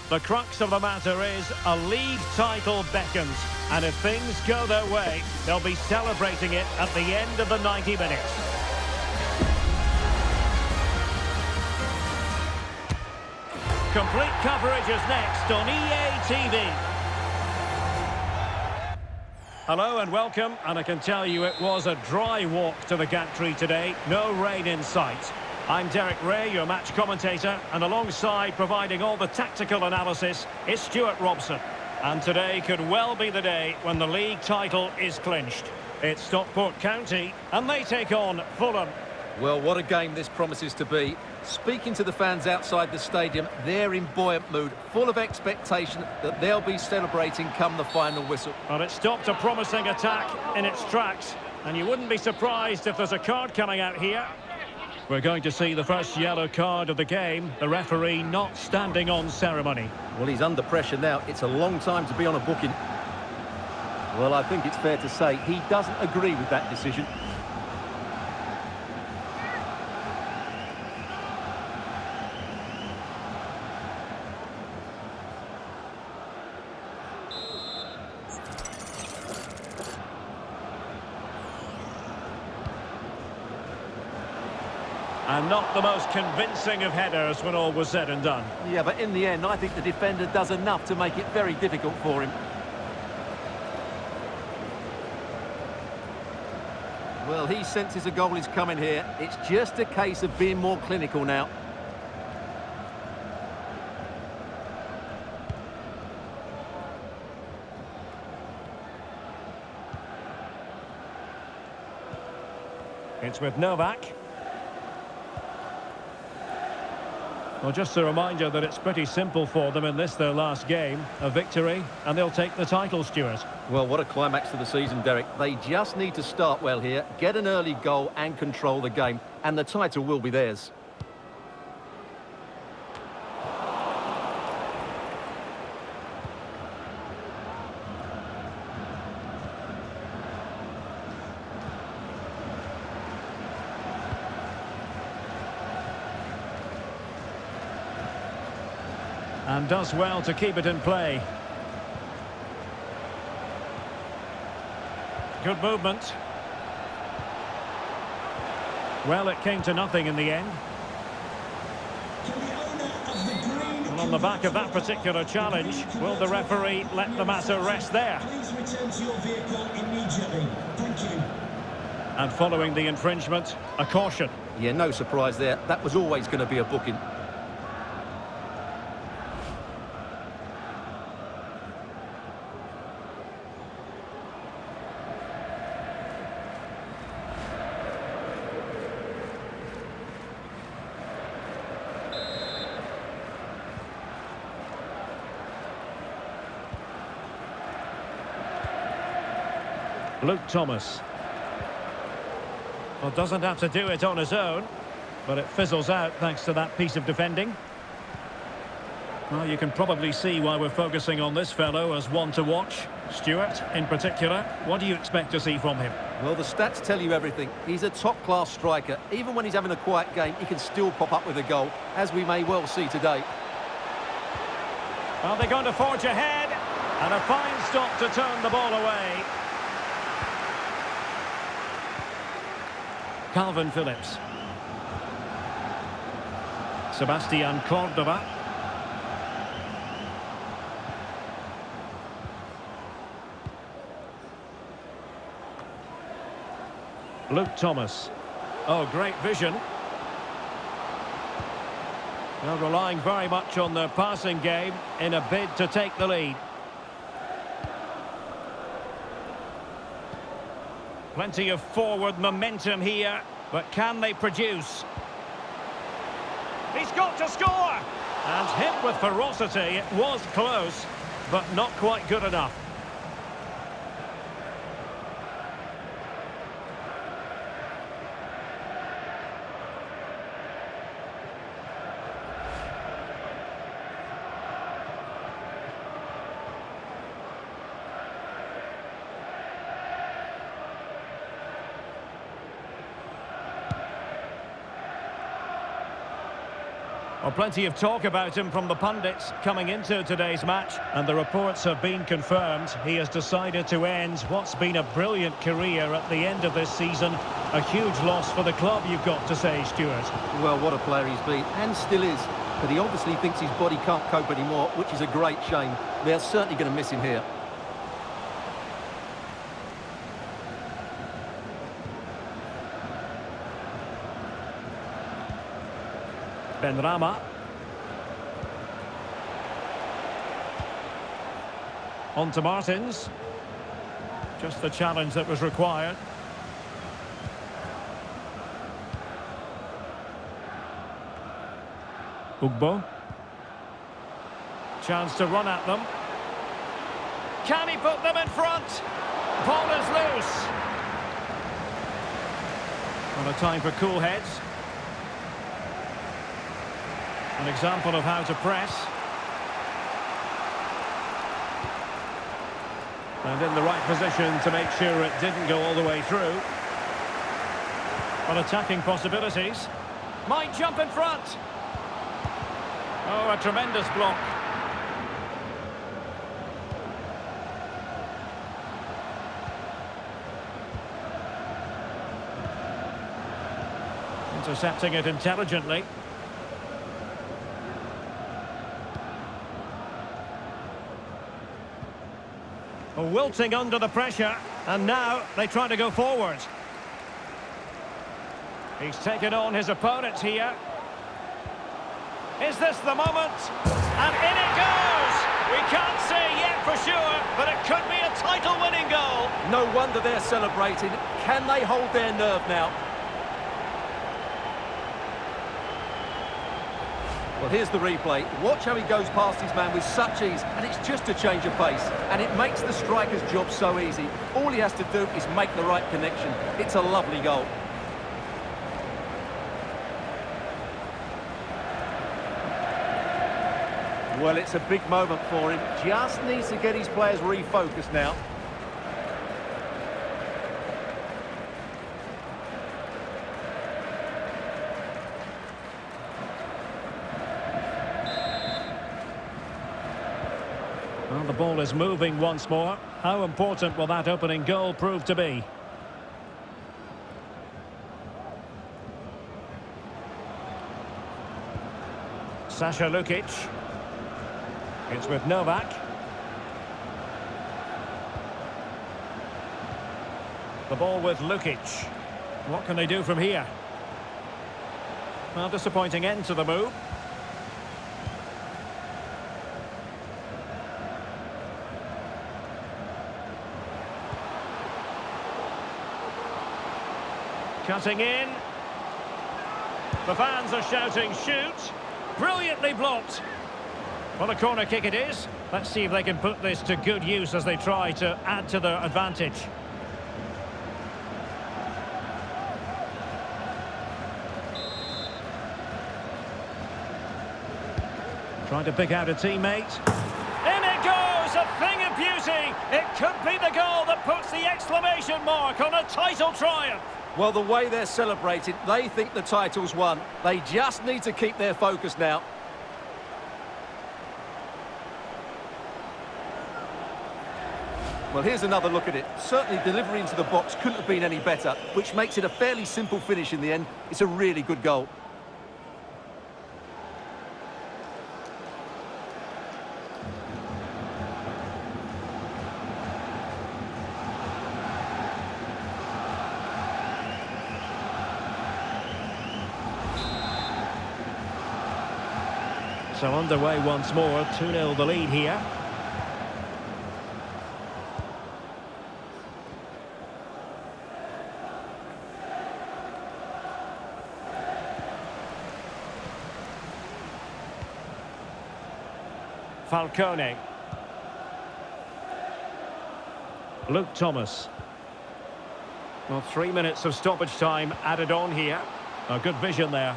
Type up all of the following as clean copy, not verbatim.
The crux of the matter is a league title beckons, and if things go their way, they'll be celebrating it at the end of the 90 minutes. Complete coverage is next on EA TV. Hello and welcome, and I can tell you it was a dry walk to the gantry today, no rain in sight. I'm Derek Ray, your match commentator, and alongside providing all the tactical analysis is Stuart Robson. And today could well be the day when the league title is clinched. It's Stockport County, and they take on Fulham. Well, what a game this promises to be. Speaking to the fans outside the stadium, they're in buoyant mood, full of expectation that they'll be celebrating come the final whistle. Well, it stopped a promising attack in its tracks, and you wouldn't be surprised if there's a card coming out here. We're going to see the first yellow card of the game, the referee not standing on ceremony. Well, he's under pressure now. It's a long time to be on a booking. Well, I think it's fair to say he doesn't agree with that decision. And not the most convincing of headers when all was said and done. Yeah, but in the end, I think the defender does enough to make it very difficult for him. Well, he senses a goal is coming here. It's just a case of being more clinical now. It's with Novak. Well, just a reminder that it's pretty simple for them in this, their last game. A victory, and they'll take the title, Stuart. Well, what a climax to the season, Derek. They just need to start well here, get an early goal and control the game, and the title will be theirs. And does well to keep it in play. Good movement. Well, it came to nothing in the end. And on the back of that particular challenge, will the referee let the matter rest there? Please return to your vehicle immediately. Thank you. And following the infringement, a caution. Yeah, no surprise there. That was always going to be a booking. Luke Thomas. Well, doesn't have to do it on his own, but it fizzles out thanks to that piece of defending. Well, you can probably see why we're focusing on this fellow as one to watch. Stuart, in particular, what do you expect to see from him? Well, the stats tell you everything. He's a top-class striker. Even when he's having a quiet game, he can still pop up with a goal, as we may well see today. Well, they're going to forge ahead, and a fine stop to turn the ball away. Calvin Phillips. Sebastian Cordova. Luke Thomas. Oh, great vision. They're relying very much on their passing game in a bid to take the lead. Plenty of forward momentum here, but can they produce? He's got to score! And hit with ferocity, it was close, but not quite good enough. Well, plenty of talk about him from the pundits coming into today's match, and the reports have been confirmed. He has decided to end what's been a brilliant career at the end of this season. A huge loss for the club, you've got to say, Stuart. Well, what a player he's been, and still is. But he obviously thinks his body can't cope anymore, which is a great shame. They're certainly going to miss him here. Benrahma. On to Martins. Just the challenge that was required. Ugbo. Chance to run at them. Can he put them in front? Ball is loose. Not a time for cool heads. An example of how to press. And in the right position to make sure it didn't go all the way through. But attacking possibilities. Might jump in front. Oh, a tremendous block. Intercepting it intelligently. Wilting under the pressure, and now they try to go forward. He's taken on his opponent here. Is this the moment? And in it goes! We can't say yet for sure, but it could be a title-winning goal. No wonder they're celebrating. Can they hold their nerve now? Well, here's the replay. Watch how he goes past his man with such ease, and it's just a change of pace. And it makes the striker's job so easy. All he has to do is make the right connection. It's a lovely goal. Well, it's a big moment for him. Just needs to get his players refocused now. Well, the ball is moving once more. How important will that opening goal prove to be? Sasha Lukic. It's with Novak. The ball with Lukic. What can they do from here? Well, disappointing end to the move. Cutting in. The fans are shouting, shoot. Brilliantly blocked. Well, a corner kick it is. Let's see if they can put this to good use as they try to add to their advantage. Trying to pick out a teammate. In it goes! A thing of beauty! It could be the goal that puts the exclamation mark on a title triumph. Well, the way they're celebrating, they think the title's won. They just need to keep their focus now. Well, here's another look at it. Certainly delivery into the box couldn't have been any better, which makes it a fairly simple finish in the end. It's a really good goal. So underway once more, 2-0 the lead here. Falcone. Luke Thomas. Well, 3 minutes of stoppage time added on here. A good vision there.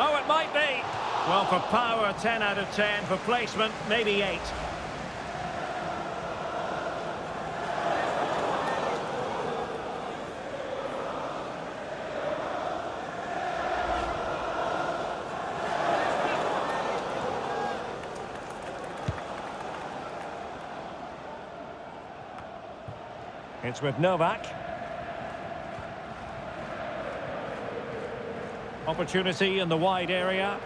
Oh, it might be. Well, for power, 10 out of 10. For placement, maybe 8. It's with Novak. Opportunity in the wide area.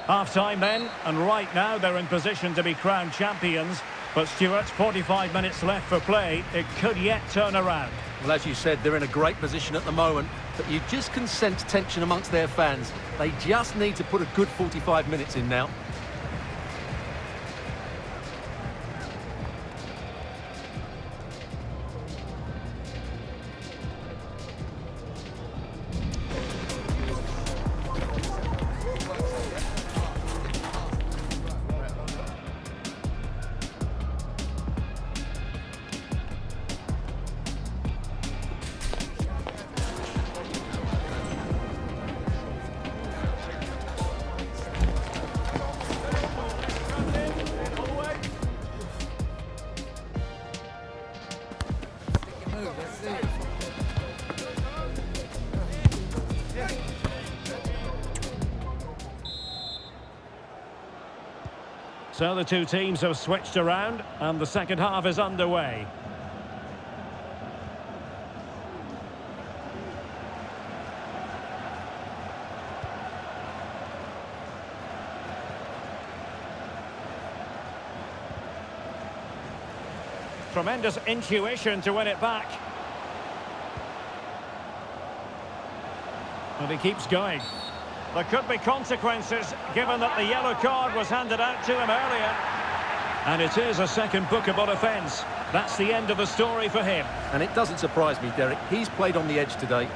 Half-time then, and right now they're in position to be crowned champions. But Stuart, 45 minutes left for play. It could yet turn around. Well, as you said, they're in a great position at the moment, but you just can sense tension amongst their fans. They just need to put a good 45 minutes in now. So the two teams have switched around and the second half is underway. Tremendous intuition to win it back. And he keeps going. There could be consequences, given that the yellow card was handed out to him earlier. And it is a second bookable offence. That's the end of the story for him. And it doesn't surprise me, Derek. He's played on the edge today.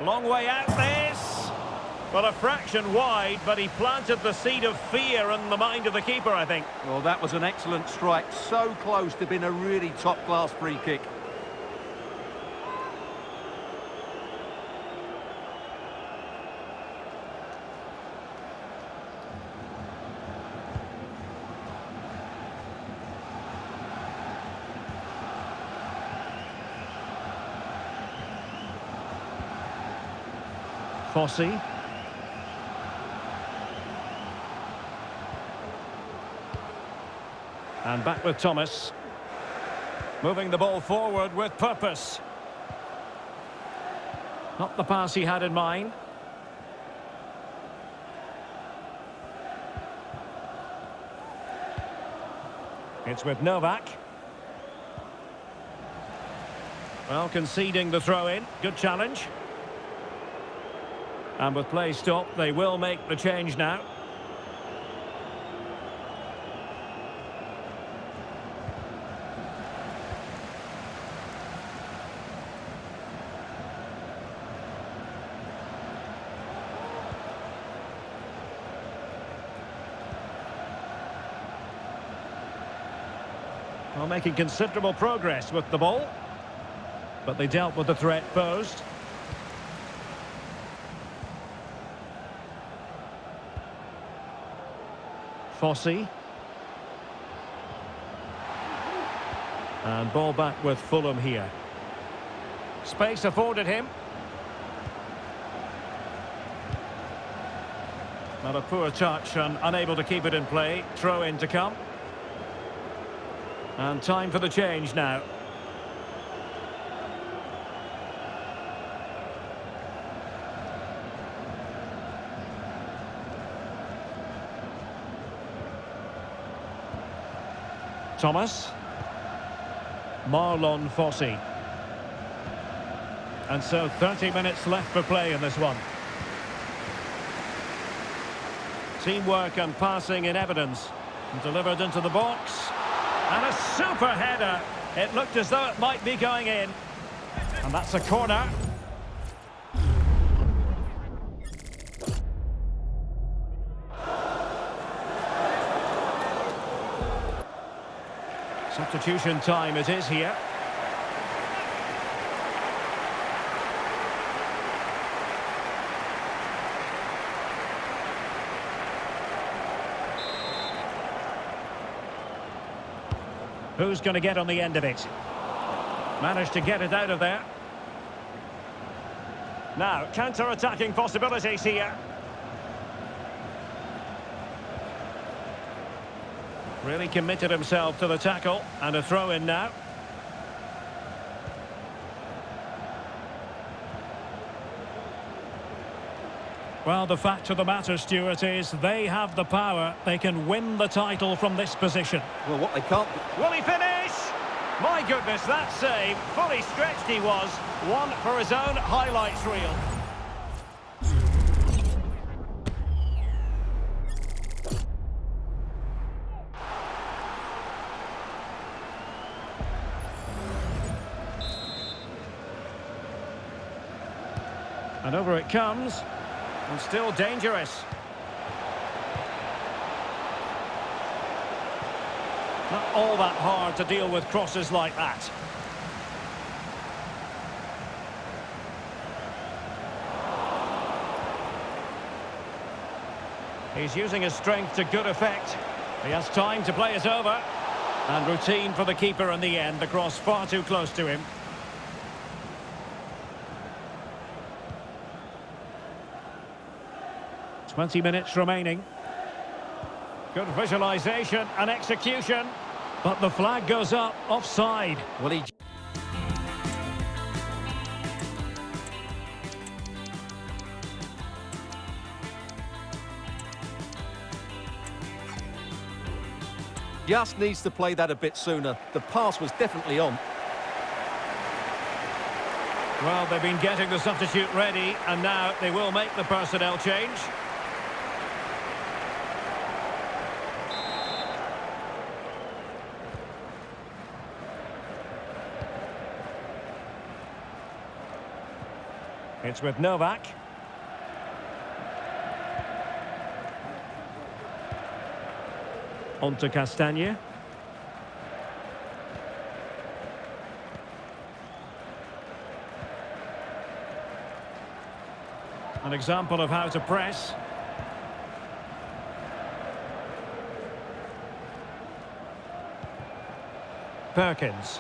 Long way out this. Well, a fraction wide, but he planted the seed of fear in the mind of the keeper, I think. Well, that was an excellent strike. So close to being a really top-class free kick. Fossey. And back with Thomas. Moving the ball forward with purpose. Not the pass he had in mind. It's with Novak. Well, conceding the throw-in. Good challenge. And with play stopped, they will make the change now. Well, making considerable progress with the ball. But they dealt with the threat posed. Fossey. And ball back with Fulham here. Space afforded him. Not a poor touch and unable to keep it in play. Throw in to come. And time for the change now. Thomas. Marlon Fossey. And so 30 minutes left for play in this one. Teamwork and passing in evidence. And delivered into the box. And a super header. It looked as though it might be going in. And that's a corner. Substitution time it is here. Who's going to get on the end of it? Managed to get it out of there. Now, counter-attacking possibilities here. Really committed himself to the tackle, and a throw-in now. Well, the fact of the matter, Stuart, is they have the power. They can win the title from this position. Well, what they can't... Will he finish? My goodness, that save. Fully stretched he was. One for his own highlights reel. And over it comes. And still dangerous. Not all that hard to deal with crosses like that. He's using his strength to good effect. He has time to play it over. And routine for the keeper in the end. The cross far too close to him. "20 minutes remaining. Good visualisation and execution. But the flag goes up, offside. Well, he just needs to play that a bit sooner. The pass was definitely on. Well, they've been getting the substitute ready, and now they will make the personnel change. It's with Novak. On to Castagne. An example of how to press. Perkins.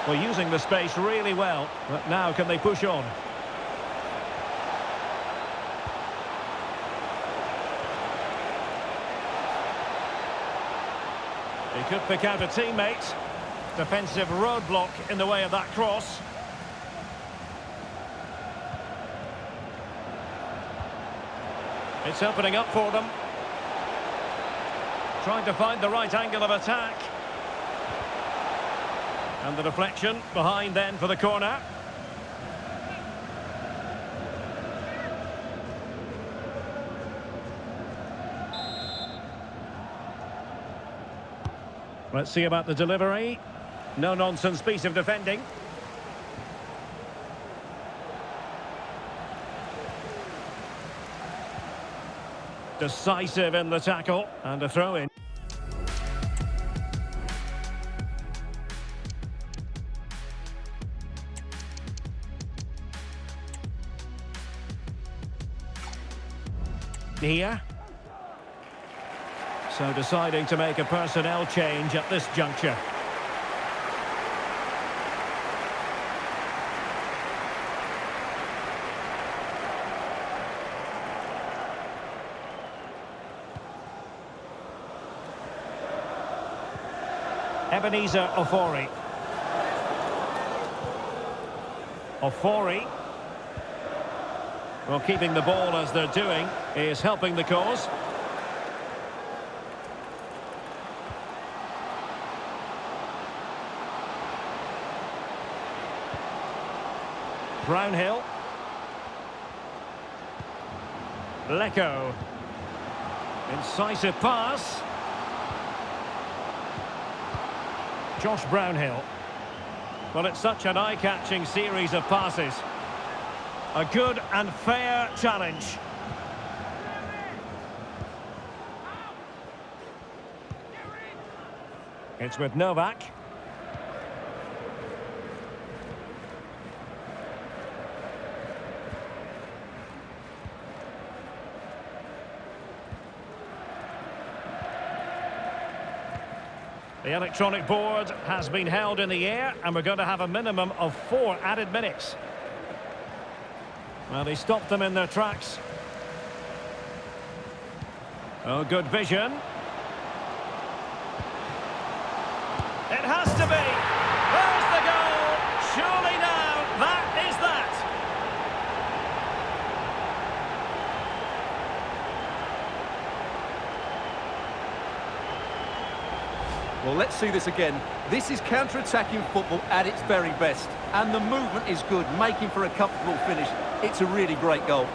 Well, using the space really well, but now can they push on? He could pick out a teammate. Defensive roadblock in the way of that cross. It's opening up for them. Trying to find the right angle of attack. And the deflection behind then for the corner. Let's see about the delivery. No-nonsense piece of defending. Decisive in the tackle. And a throw-in. Here. So deciding to make a personnel change at this juncture. Ebenezer Ofori. Ofori. Well, keeping the ball as they're doing is helping the cause. Brownhill. Lecco. Incisive pass. Josh Brownhill. Well, it's such an eye-catching series of passes. A good and fair challenge. It's with Novak. The electronic board has been held in the air, and we're going to have a minimum of 4 added minutes. Well, he stopped them in their tracks. Oh, good vision. It has to be. There's the goal. Surely now, that is that. Well, let's see this again. This is counter-attacking football at its very best. And the movement is good, making for a comfortable finish. It's a really great goal.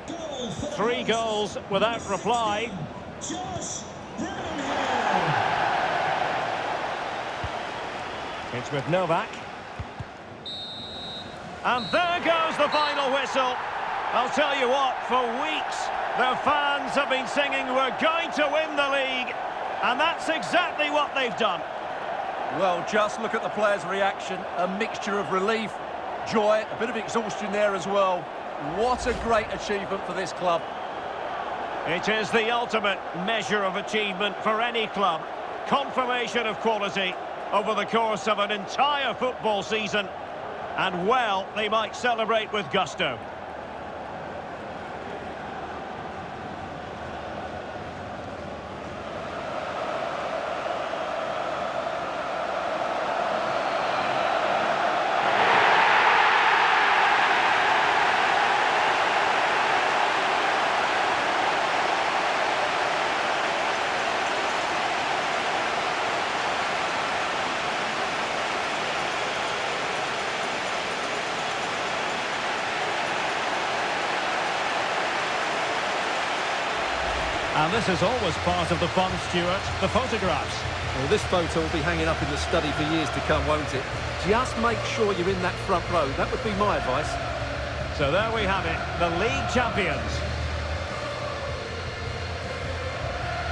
Goal for the 3 goals without reply. Josh Brownhill. It's with Novak. And there goes the final whistle. I'll tell you what, for weeks, their fans have been singing, "We're going to win the league." And that's exactly what they've done. Well, just look at the players' reaction. A mixture of relief, joy, a bit of exhaustion there as well. What a great achievement for this club. It is the ultimate measure of achievement for any club. Confirmation of quality over the course of an entire football season. And, well, they might celebrate with gusto. And this is always part of the fun, Stuart, the photographs. Well, this photo will be hanging up in the study for years to come, won't it? Just make sure you're in that front row. That would be my advice. So there we have it, the league champions.